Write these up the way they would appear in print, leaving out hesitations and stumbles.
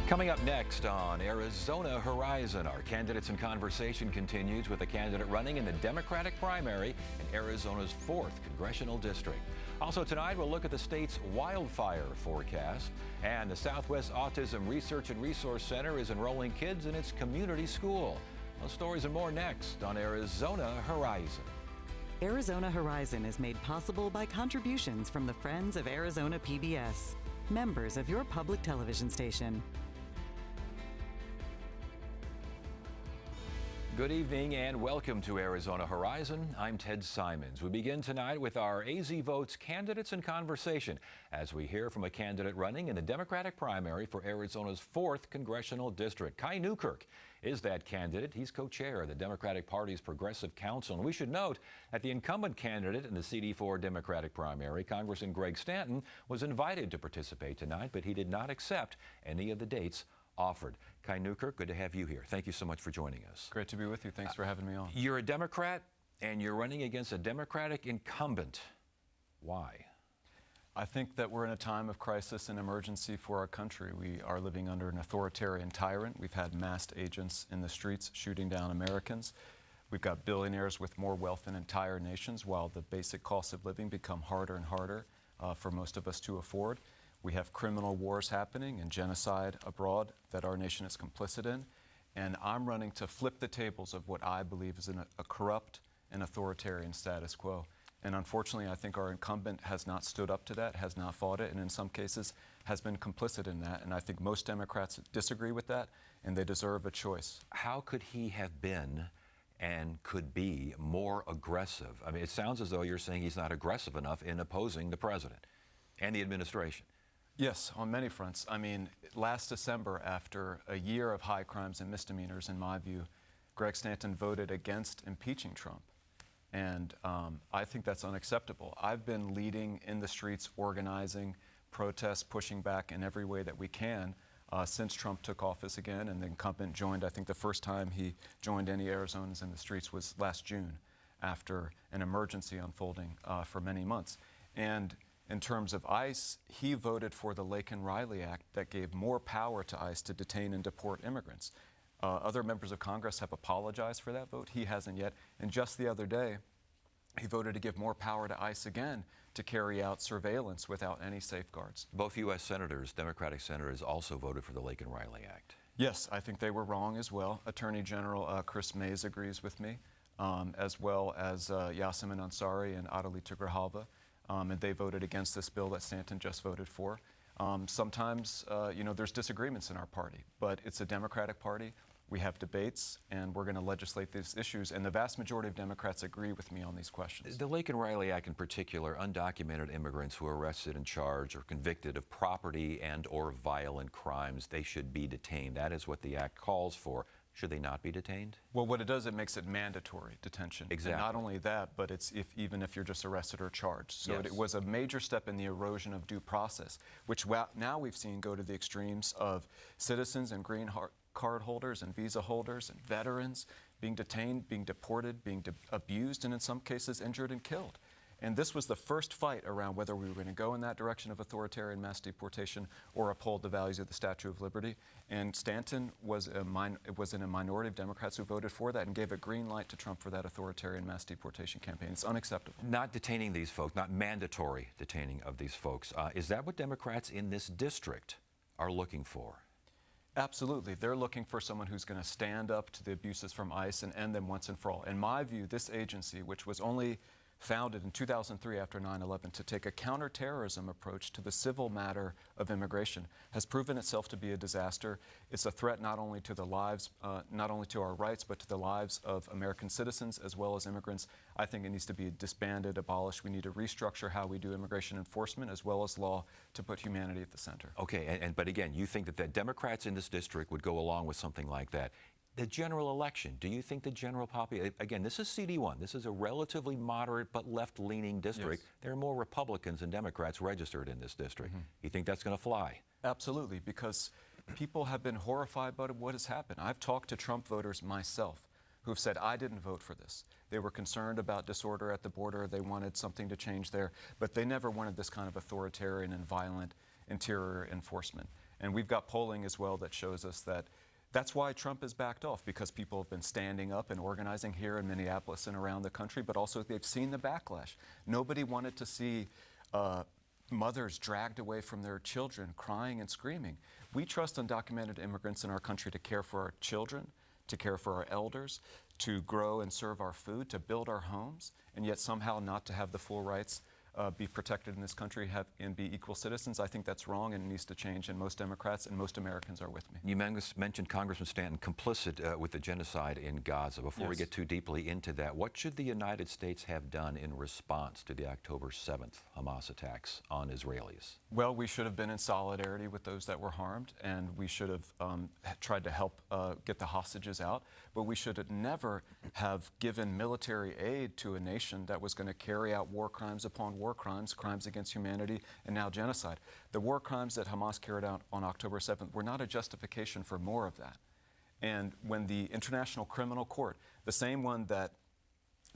Coming up next on Arizona Horizon, our Candidates in Conversation continues with a candidate running in the Democratic primary in Arizona's 4th Congressional District. Also tonight, we'll look at the state's wildfire forecast, and the Southwest Autism Research and Resource Center is enrolling kids in its community school. Those stories and more next on Arizona Horizon. Arizona Horizon is made possible by contributions from the Friends of Arizona PBS, members of your public television station. Good evening and welcome to Arizona Horizon. I'm Ted Simons. We begin tonight with our AZ Votes Candidates in Conversation as we hear from a candidate running in the Democratic primary for Arizona's 4th Congressional District. Kai Newkirk is that candidate. He's co-chair of the Democratic Party's Progressive Council. And we should note that the incumbent candidate in the CD4 Democratic primary, Congressman Greg Stanton, was invited to participate tonight, but he did not accept any of the dates offered. Kai Newkirk, good to have you here. Thank you so much for joining us. Great to be with you. Thanks for having me on. You're a Democrat and you're running against a Democratic incumbent. Why? I think that we're in a time of crisis and emergency for our country. We are living under an authoritarian tyrant. We've had masked agents in the streets shooting down Americans. We've got billionaires with more wealth than entire nations, while the basic costs of living become harder and harder for most of us to afford. We have criminal wars happening and genocide abroad that our nation is complicit in. And I'm running to flip the tables of what I believe is a corrupt and authoritarian status quo. And unfortunately, I think our incumbent has not stood up to that, has not fought it, and in some cases has been complicit in that. And I think most Democrats disagree with that, and they deserve a choice. How could he have been and could be more aggressive? I mean, it sounds as though you're saying he's not aggressive enough in opposing the president and the administration. Yes, on many fronts. I mean, last December, after a year of high crimes and misdemeanors, in my view, Greg Stanton voted against impeaching Trump. And I think that's unacceptable. I've been leading in the streets, organizing, protests, pushing back in every way that we can since Trump took office again. And the incumbent joined, I think the first time he joined any Arizonans in the streets was last June, after an emergency unfolding for many months. And in terms of ICE, he voted for the Laken-Riley Act that gave more power to ICE to detain and deport immigrants. Other members of Congress have apologized for that vote. He hasn't yet. And just the other day, he voted to give more power to ICE again to carry out surveillance without any safeguards. Both U.S. senators, Democratic senators, also voted for the Laken-Riley Act. Yes, I think they were wrong as well. Attorney General Chris Mays agrees with me, as well as Yasemin Ansari and Adalita Grijalva. And they voted against this bill that Stanton just voted for. Sometimes, there's disagreements in our party, but it's a Democratic party. We have debates, and we're going to legislate these issues, and the vast majority of Democrats agree with me on these questions. The Laken-Riley Act in particular, undocumented immigrants who are arrested and charged or convicted of property and or violent crimes, they should be detained. That is what the act calls for. Should they not be detained? Well, what it does, it makes it mandatory detention. Exactly. And not only that, but it's even if you're just arrested or charged. So yes. It was a major step in the erosion of due process, which now we've seen go to the extremes of citizens and green card holders and visa holders and veterans being detained, being deported, being abused, and in some cases injured and killed. And this was the first fight around whether we were going to go in that direction of authoritarian mass deportation or uphold the values of the Statue of Liberty. And Stanton was in a minority of Democrats who voted for that and gave a green light to Trump for that authoritarian mass deportation campaign. It's unacceptable. Not detaining these folks, not mandatory detaining of these folks. Is that what Democrats in this district are looking for? Absolutely. They're looking for someone who's going to stand up to the abuses from ICE and end them once and for all. In my view, this agency, which was only founded in 2003 after 9/11 to take a counterterrorism approach to the civil matter of immigration, has proven itself to be a disaster. It's a threat not only to the lives, not only to our rights, but to the lives of American citizens as well as immigrants. I think it needs to be disbanded, abolished. We need to restructure how we do immigration enforcement as well as law to put humanity at the center. Okay, but again, you think that the Democrats in this district would go along with something like that. The general election, do you think the general population, again, this is CD1, this is a relatively moderate but left-leaning district. Yes. There are more Republicans than Democrats registered in this district. Mm-hmm. You think that's going to fly? Absolutely, because people have been horrified by what has happened. I've talked to Trump voters myself who have said, I didn't vote for this. They were concerned about disorder at the border. They wanted something to change there, but they never wanted this kind of authoritarian and violent interior enforcement. And we've got polling as well that shows us that that's why Trump has backed off, because people have been standing up and organizing here in Minneapolis and around the country, but also they've seen the backlash. Nobody wanted to see mothers dragged away from their children, crying and screaming. We trust undocumented immigrants in our country to care for our children, to care for our elders, to grow and serve our food, to build our homes, and yet somehow not to have the full rights be protected in this country and be equal citizens. I think that's wrong and it needs to change, and most Democrats and most Americans are with me. You mentioned Congressman Stanton complicit with the genocide in Gaza. Before we Yes. get too deeply into that, what should the United States have done in response to the October 7th Hamas attacks on Israelis? Well, we should have been in solidarity with those that were harmed, and we should have tried to help get the hostages out, but we should have never have given military aid to a nation that was going to carry out war crimes upon war crimes, crimes against humanity, and now genocide. The war crimes that Hamas carried out on October 7th were not a justification for more of that. And when the International Criminal Court, the same one that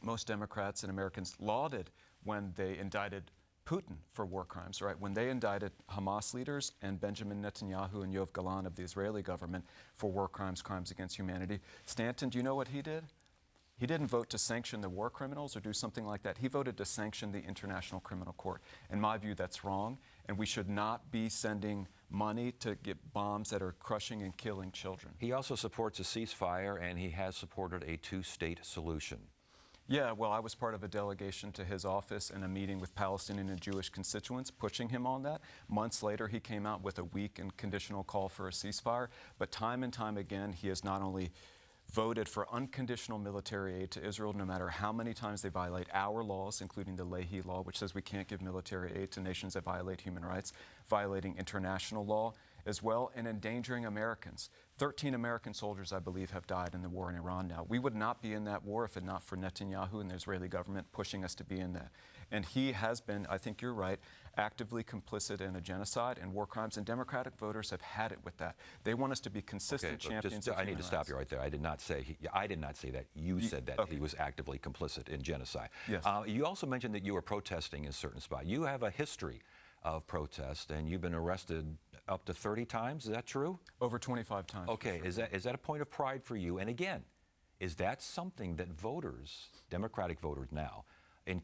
most Democrats and Americans lauded when they indicted Putin for war crimes, right? When they indicted Hamas leaders and Benjamin Netanyahu and Yoav Galan of the Israeli government for war crimes, crimes against humanity, Stanton, do you know what he did? He didn't vote to sanction the war criminals or do something like that. He voted to sanction the International Criminal Court. In my view, that's wrong, and we should not be sending money to get bombs that are crushing and killing children. He also supports a ceasefire, and he has supported a two-state solution. Yeah, well, I was part of a delegation to his office and a meeting with Palestinian and Jewish constituents pushing him on that. Months later, he came out with a weak and conditional call for a ceasefire. But time and time again, he has not only voted for unconditional military aid to Israel, no matter how many times they violate our laws, including the Leahy Law, which says we can't give military aid to nations that violate human rights, violating international law as well, and endangering Americans. 13 American soldiers, I believe, have died in the war in Iran now. We would not be in that war if it not for Netanyahu and the Israeli government pushing us to be in that. And he has been, I think you're right, actively complicit in a genocide and war crimes, and Democratic voters have had it with that. They want us to be consistent champions of I need human to stop rights. you right there. I did not say that. You said that he was actively complicit in genocide. Yes. You also mentioned that you were protesting in certain spots. You have a history of protest, and you've been arrested up to 30 times. Is that true? Over 25 times. Okay. Sure. Is that a point of pride for you? And again, is that something that voters, Democratic voters now, in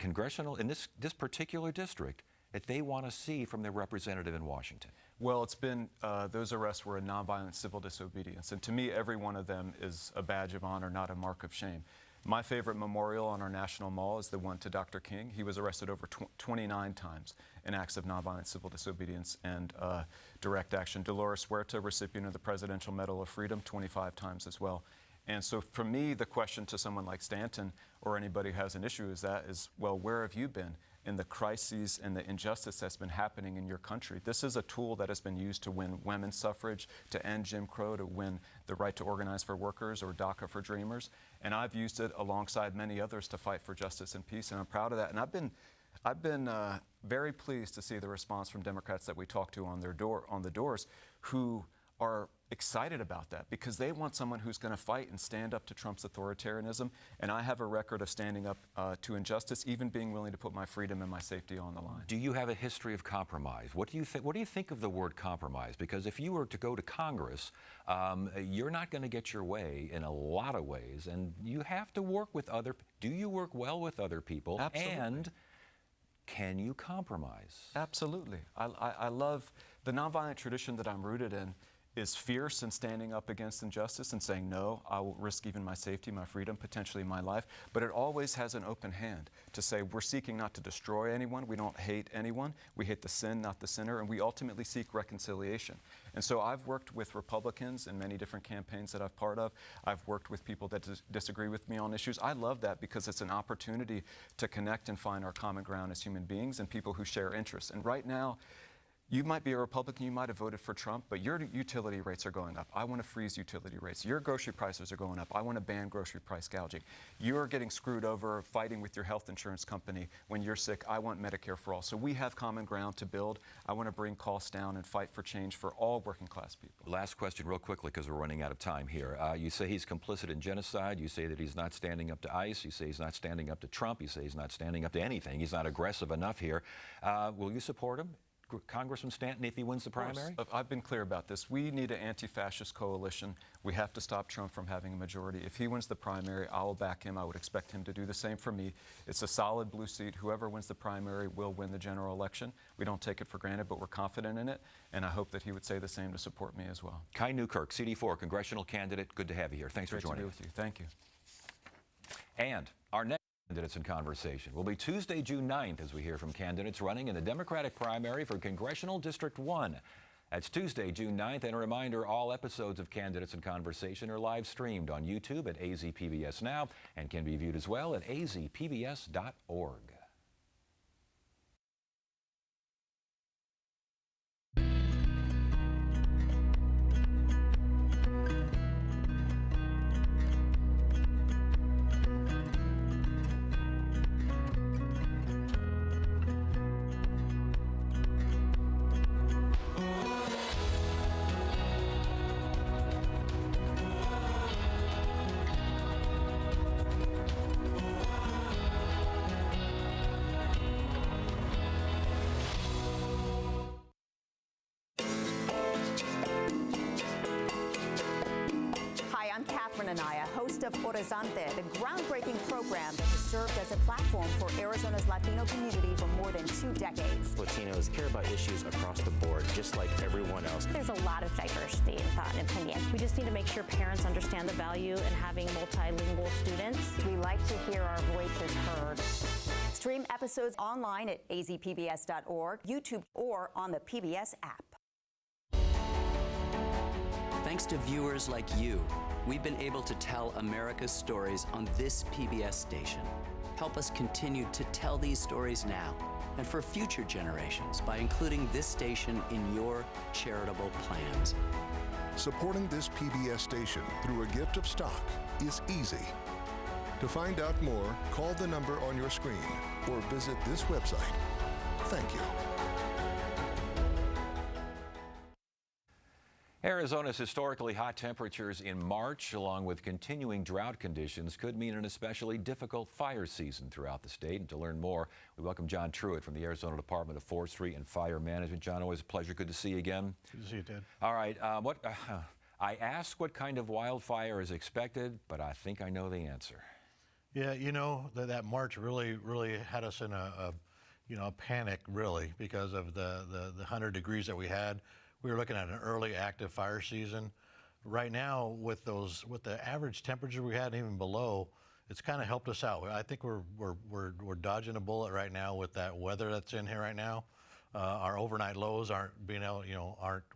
this particular district, that they want to see from their representative in Washington? Well, it's been, those arrests were a nonviolent civil disobedience. And to me, every one of them is a badge of honor, not a mark of shame. My favorite memorial on our National Mall is the one to Dr. King. He was arrested over 29 times in acts of nonviolent civil disobedience and direct action. Dolores Huerta, recipient of the Presidential Medal of Freedom, 25 times as well. And so for me, the question to someone like Stanton or anybody who has an issue is, well, where have you been in the crises and the injustice that's been happening in your country? This is a tool that has been used to win women's suffrage, to end Jim Crow, to win the right to organize for workers or DACA for dreamers. And I've used it alongside many others to fight for justice and peace, and I'm proud of that. And I've been very pleased to see the response from Democrats that we talk to on the doors who are excited about that because they want someone who's going to fight and stand up to Trump's authoritarianism. And I have a record of standing up to injustice, even being willing to put my freedom and my safety on the line. Do you have a history of compromise? What do you think of the word compromise? Because if you were to go to Congress, you're not going to get your way in a lot of ways, and you have to work with do you work well with other people? Absolutely. And can you compromise? Absolutely. I love the nonviolent tradition that I'm rooted in is fierce in standing up against injustice and saying, no, I will risk even my safety, my freedom, potentially my life. But it always has an open hand to say we're seeking not to destroy anyone. We don't hate anyone. We hate the sin, not the sinner. And we ultimately seek reconciliation. And so I've worked with Republicans in many different campaigns that I've part of. I've worked with people that disagree with me on issues. I love that because it's an opportunity to connect and find our common ground as human beings and people who share interests. And right now, you might be a Republican, you might have voted for Trump, but your utility rates are going up. I want to freeze utility rates. Your grocery prices are going up. I want to ban grocery price gouging. You're getting screwed over fighting with your health insurance company when you're sick. I want Medicare for all. So we have common ground to build. I want to bring costs down and fight for change for all working class people. Last question real quickly because we're running out of time here. You say he's complicit in genocide. You say that he's not standing up to ICE. You say he's not standing up to Trump. You say he's not standing up to anything. He's not aggressive enough here. Will you support him? Congressman Stanton, if he wins the primary? I've been clear about this. We need an anti-fascist coalition. We have to stop Trump from having a majority. If he wins the primary, I will back him. I would expect him to do the same for me. It's a solid blue seat. Whoever wins the primary will win the general election. We don't take it for granted, but we're confident in it, and I hope that he would say the same to support me as well. Kai Newkirk, CD4 congressional candidate. Good to have you here. Thanks for joining us. Great to be with you. Thank you. And our next Candidates in Conversation will be Tuesday, June 9th, as we hear from candidates running in the Democratic primary for Congressional District 1. That's Tuesday, June 9th. And a reminder, all episodes of Candidates in Conversation are live streamed on YouTube at AZPBS Now and can be viewed as well at azpbs.org. Anaya, host of Horizonte, the groundbreaking program that has served as a platform for Arizona's Latino community for more than 2 decades. Latinos care about issues across the board, just like everyone else. There's a lot of diversity in thought and opinion. We just need to make sure parents understand the value in having multilingual students. We like to hear our voices heard. Stream episodes online at azpbs.org, YouTube, or on the PBS app. Thanks to viewers like you, we've been able to tell America's stories on this PBS station. Help us continue to tell these stories now and for future generations by including this station in your charitable plans. Supporting this PBS station through a gift of stock is easy. To find out more, call the number on your screen or visit this website. Thank you. Arizona's historically hot temperatures in March, along with continuing drought conditions, could mean an especially difficult fire season throughout the state. And to learn more, we welcome John Truitt from the Arizona Department of Forestry and Fire Management. John, always a pleasure. Good to see you again. Good to see you, Ted. All right. I asked what kind of wildfire is expected, but I think I know the answer. Yeah, you know, that March really had us in a panic, really, because of the 100 degrees that we had. We were looking at an early active fire season. Right now, with the average temperature we had, even below, it's kind of helped us out. I think we're dodging a bullet right now with that weather that's in here right now. Our overnight lows aren't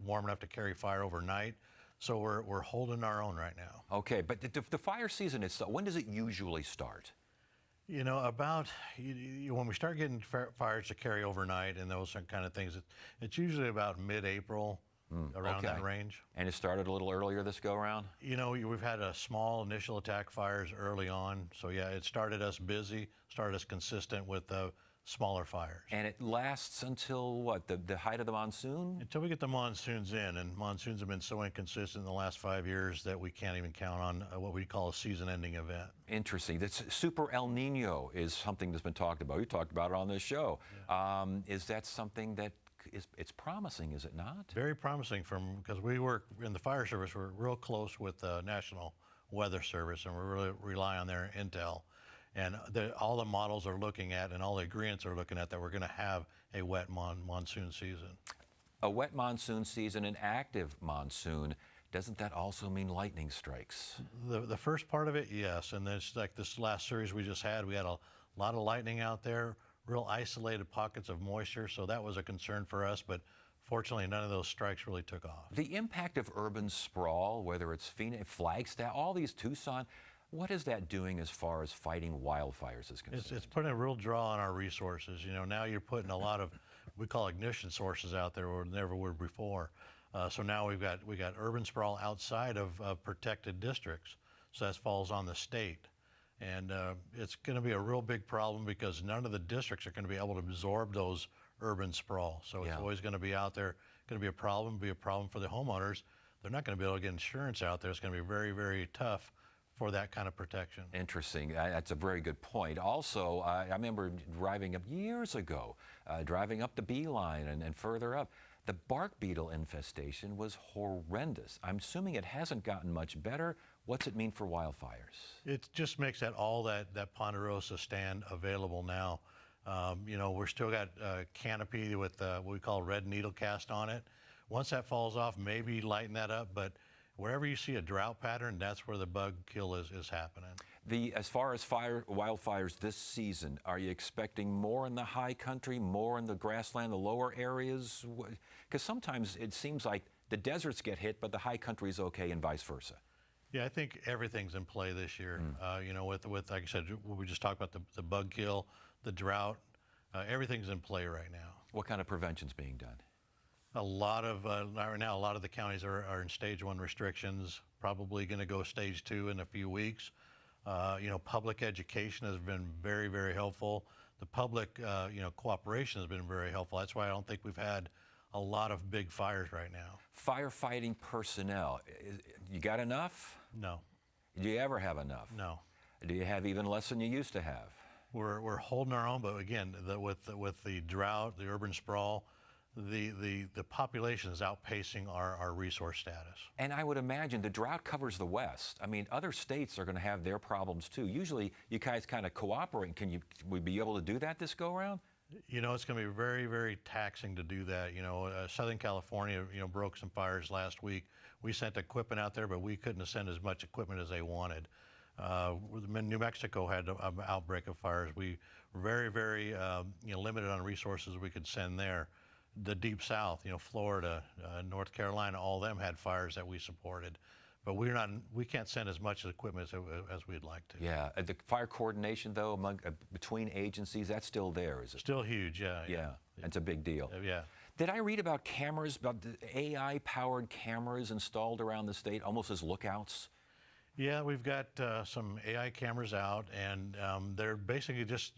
warm enough to carry fire overnight, so we're holding our own right now. Okay, but the fire season itself, when does it usually start? You know, about when we start getting fires to carry overnight and those kind of things, it's usually about mid-April, around that range. And it started a little earlier this go-around? You know, we've had a small initial attack fires early on. So, yeah, it started us busy, started us consistent with smaller fires. And it lasts until what, the height of the monsoon? Until we get the monsoons in, and monsoons have been so inconsistent in the last 5 years that we can't even count on what we call a season-ending event. Interesting. That's Super El Nino is something that's been talked about. We talked about it on this show. Yeah. Is that something that it's promising, is it not? Very promising, because we work in the fire service. We're real close with the National Weather Service, and we really rely on their intel. And all the models are looking at, and all the agreements are looking at, that we're going to have a wet monsoon season. A wet monsoon season, an active monsoon. Doesn't that also mean lightning strikes? The first part of it, yes. And it's like this last series we just had. We had a lot of lightning out there, real isolated pockets of moisture. So that was a concern for us. But fortunately, none of those strikes really took off. The impact of urban sprawl, whether it's Phoenix, Flagstaff, all these, Tucson, what is that doing as far as fighting wildfires is concerned? It's putting a real draw on our resources. You know, now you're putting a lot of, we call ignition sources out there where never were before. So now we got urban sprawl outside of protected districts. So that falls on the state. And it's going to be a real big problem because none of the districts are going to be able to absorb those urban sprawl. So it's always going to be out there, going to be a problem for the homeowners. They're not going to be able to get insurance out there. It's going to be very, very tough for that kind of protection. Interesting. That's a very good point. Also, I remember driving up years ago, driving up the Beeline and further up. The bark beetle infestation was horrendous. I'm assuming it hasn't gotten much better. What's it mean for wildfires? It just makes that Ponderosa stand available now. You know, we're still got canopy with what we call red needle cast on it. Once that falls off, maybe lighten that up, but wherever you see a drought pattern, that's where the bug kill is happening. As far as wildfires this season, are you expecting more in the high country, more in the grassland, the lower areas? Because sometimes it seems like the deserts get hit, but the high country is okay, and vice versa. Yeah, I think everything's in play this year. You know, with like I said, we just talked about the bug kill, the drought, everything's in play right now. What kind of prevention's being done? A lot of right now, a lot of the counties are in stage 1 restrictions. Probably going to go stage 2 in a few weeks. You know, public education has been very, very helpful. The public, you know, cooperation has been very helpful. That's why I don't think we've had a lot of big fires right now. Firefighting personnel, you got enough? No. Do you ever have enough? No. Do you have even less than you used to have? We're holding our own, but again, with the drought, the urban sprawl, the population is outpacing our resource status. And I would imagine the drought covers the West. I mean, other states are going to have their problems too. Usually, you guys kind of cooperate. Can we be able to do that this go around? You know, it's going to be very, very taxing to do that. You know, Southern California, you know, broke some fires last week. We sent equipment out there, but we couldn't send as much equipment as they wanted. New Mexico had an outbreak of fires. We were very, very you know, limited on resources we could send there. The Deep South, you know, Florida, North Carolina, all of them had fires that we supported. But we can't send as much equipment as we'd like to. Yeah, the fire coordination though between agencies, that's still there, is it? Still huge, yeah. Yeah, it's a big deal. Yeah. Did I read about cameras, about the AI-powered cameras installed around the state, almost as lookouts? Yeah, we've got some AI cameras out, and they're basically just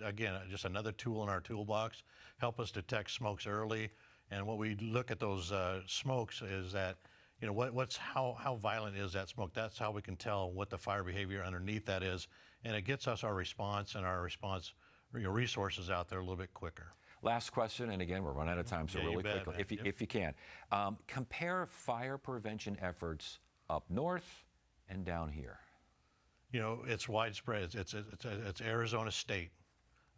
another tool in our toolbox, help us detect smokes early. And what we look at those smokes is that, you know, how violent is that smoke? That's how we can tell what the fire behavior underneath that is, and it gets us our response resources out there a little bit quicker. Last question, and again, we're running out of time, so Yeah, really you bet, quickly, man. if you can, compare fire prevention efforts up north and down here. You know, it's widespread. It's Arizona State.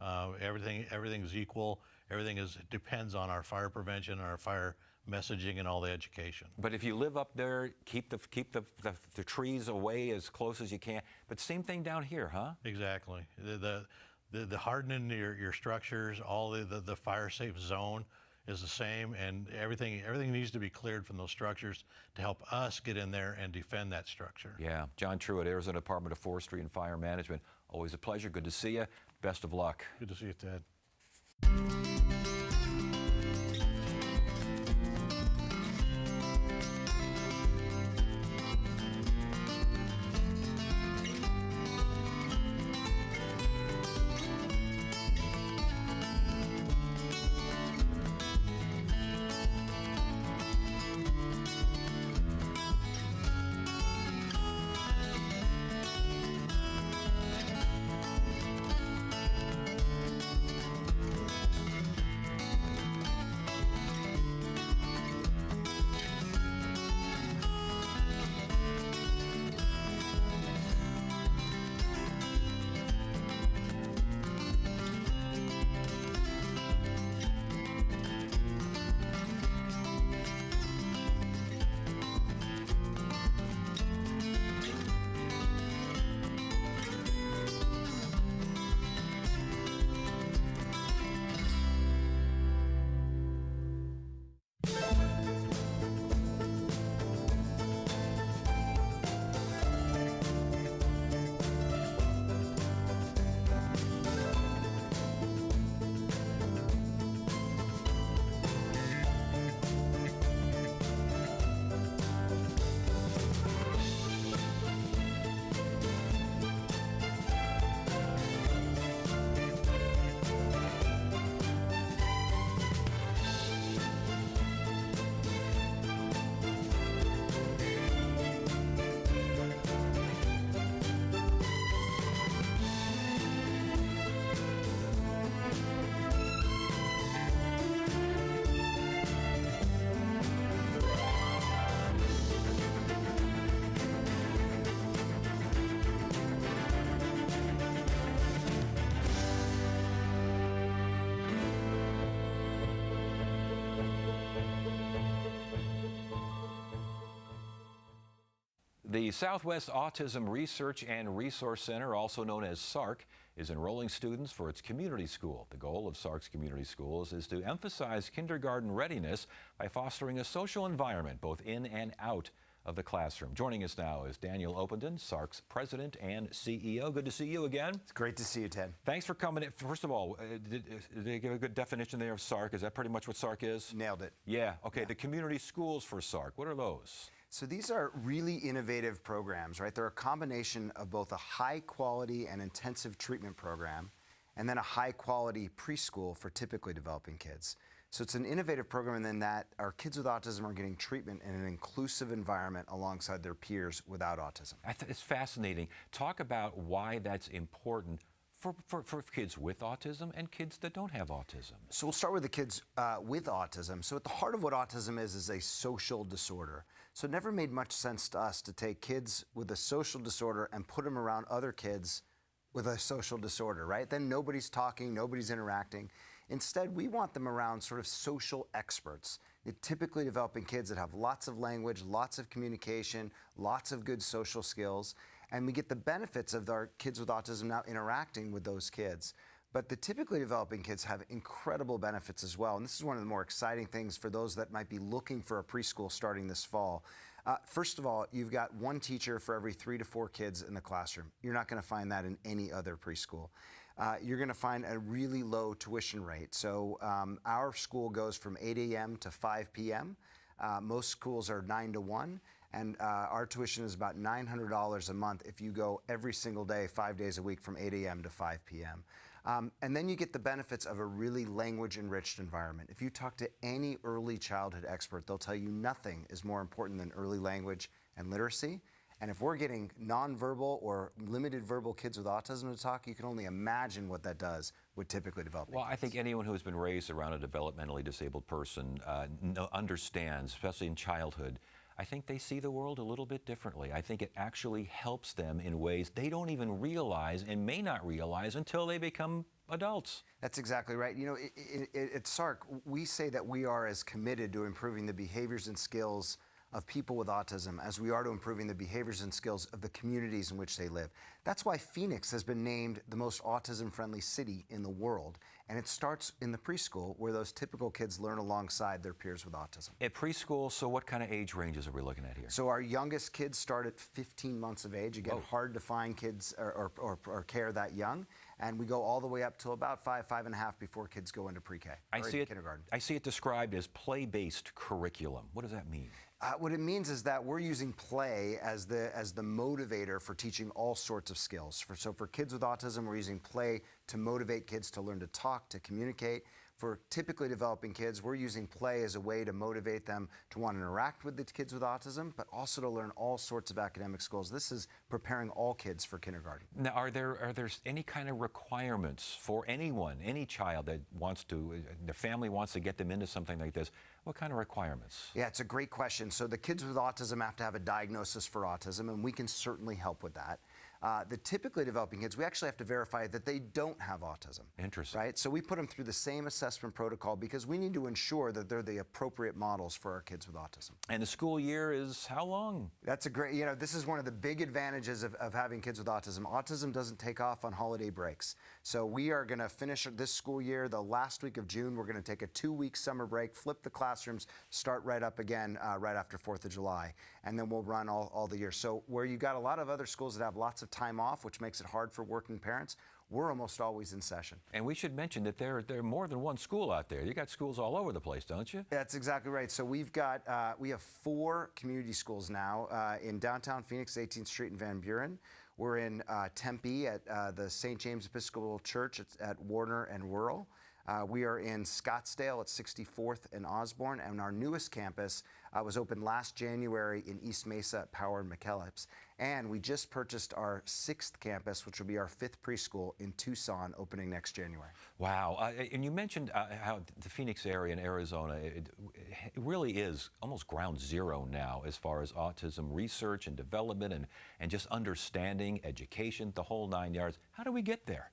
Everything's equal. Everything depends on our fire prevention, our fire messaging, and all the education. But if you live up there, keep the trees away as close as you can. But same thing down here, huh? Exactly. The hardening your structures, all the fire safe zone is the same, and everything needs to be cleared from those structures to help us get in there and defend that structure. Yeah. John Truitt, Arizona Department of Forestry and Fire Management. Always a pleasure. Good to see you. Best of luck. Good to see you, Ted. The Southwest Autism Research and Resource Center, also known as SARC, is enrolling students for its community school. The goal of SARC's community schools is to emphasize kindergarten readiness by fostering a social environment both in and out of the classroom. Joining us now is Daniel Openden, SARC's president and CEO. Good to see you again. It's great to see you, Ted. Thanks for coming in. First of all, did they give a good definition there of SARC? Is that pretty much what SARC is? Nailed it. Yeah. Okay. Yeah. The community schools for SARC, what are those? So these are really innovative programs, right? They're a combination of both a high quality and intensive treatment program and then a high quality preschool for typically developing kids. So it's an innovative program in then that our kids with autism are getting treatment in an inclusive environment alongside their peers without autism. It's fascinating. Talk about why that's important for kids with autism and kids that don't have autism. So we'll start with the kids with autism. So at the heart of what autism is a social disorder. So it never made much sense to us to take kids with a social disorder and put them around other kids with a social disorder, right? Then nobody's talking, nobody's interacting. Instead, we want them around sort of social experts. They're typically developing kids that have lots of language, lots of communication, lots of good social skills, and we get the benefits of our kids with autism now interacting with those kids. But the typically developing kids have incredible benefits as well, and this is one of the more exciting things for those that might be looking for a preschool starting this fall. First of all, you've got one teacher for every 3 to 4 kids in the classroom. You're not going to find that in any other preschool. You're going to find a really low tuition rate. So our school goes from 8 a.m. to 5 p.m. Most schools are 9 to 1. And our tuition is about $900 a month if you go every single day, 5 days a week from 8 a.m. to 5 p.m. And then you get the benefits of a really language-enriched environment. If you talk to any early childhood expert, they'll tell you nothing is more important than early language and literacy. And if we're getting nonverbal or limited verbal kids with autism to talk, you can only imagine what that does with typically developing Well, kids. I think anyone who's been raised around a developmentally disabled person understands, especially in childhood, I think they see the world a little bit differently. I think it actually helps them in ways they don't even realize and may not realize until they become adults. That's exactly right. You know, at SARC, we say that we are as committed to improving the behaviors and skills of people with autism as we are to improving the behaviors and skills of the communities in which they live. That's why Phoenix has been named the most autism-friendly city in the world. And it starts in the preschool where those typical kids learn alongside their peers with autism. At preschool, so what kind of age ranges are we looking at here? So our youngest kids start at 15 months of age. Again, hard to find kids or care that young. And we go all the way up to about 5.5 before kids go into pre-K or kindergarten. I see it described as play-based curriculum. What does that mean? What it means is that we're using play as the motivator for teaching all sorts of skills. So for kids with autism, we're using play to motivate kids to learn to talk, to communicate. For typically developing kids, we're using play as a way to motivate them to want to interact with the kids with autism, but also to learn all sorts of academic skills. This is preparing all kids for kindergarten. Now, are there any kind of requirements for anyone, any child that wants to, the family wants to get them into something like this? What kind of requirements? Yeah, it's a great question. So the kids with autism have to have a diagnosis for autism, and we can certainly help with that. The typically developing kids, we actually have to verify that they don't have autism. Interesting. Right? So we put them through the same assessment protocol because we need to ensure that they're the appropriate models for our kids with autism. And the school year is how long? That's a great, you know, this is one of the big advantages of having kids with autism. Autism doesn't take off on holiday breaks. So we are going to finish this school year, the last week of June. We're going to take a 2-week summer break, flip the classrooms, start right up again right after 4th of July. And then we'll run all the year. So where you got a lot of other schools that have lots of time off, which makes it hard for working parents, we're almost always in session. And we should mention that there are more than one school out there. You got schools all over the place, don't you? That's exactly right. So we have 4 community schools now in downtown Phoenix, 18th Street and Van Buren. We're in Tempe at the St. James Episcopal Church at Warner and Wuerl. We are in Scottsdale at 64th and Osborne, and our newest campus was opened last January in East Mesa at Power and McKellips. And we just purchased our 6th campus, which will be our 5th preschool in Tucson, opening next January. Wow. And you mentioned how the Phoenix area in Arizona, it really is almost ground zero now as far as autism research and development and just understanding, education, the whole 9 yards. How do we get there?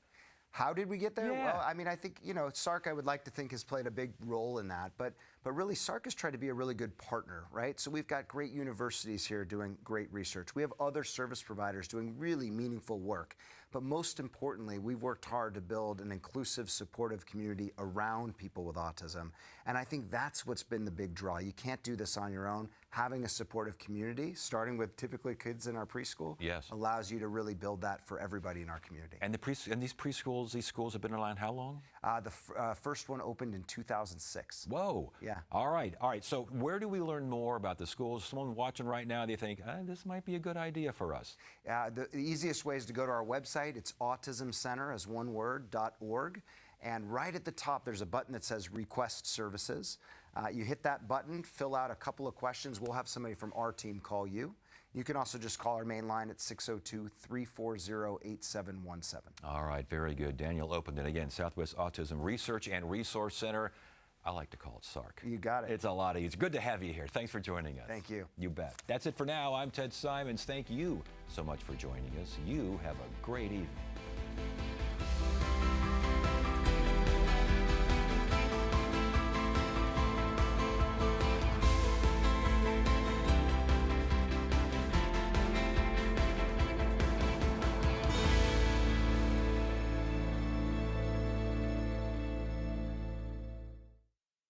How did we get there? Yeah. Well, I mean, I think, SARC, I would like to think, has played a big role in that. But really, SARC has tried to be a really good partner, right? So we've got great universities here doing great research. We have other service providers doing really meaningful work. But most importantly, we've worked hard to build an inclusive, supportive community around people with autism. And I think that's what's been the big draw. You can't do this on your own. Having a supportive community, starting with typically kids in our preschool, Yes. allows you to really build that for everybody in our community. And these preschools, these schools have been around how long? The first one opened in 2006. Whoa. Yeah. All right. So where do we learn more about the schools? Someone watching right now, they think, this might be a good idea for us. The easiest way is to go to our website. It's autismcenter, as one word, .org. And right at the top, there's a button that says Request Services. You hit that button, fill out a couple of questions. We'll have somebody from our team call you. You can also just call our main line at 602-340-8717. All right. Very good. Daniel opened it again. Southwest Autism Research and Resource Center. I like to call it SARC. You got it. It's a lot easier. It's good to have you here. Thanks for joining us. Thank you. You bet. That's it for now. I'm Ted Simons. Thank you so much for joining us. You have a great evening.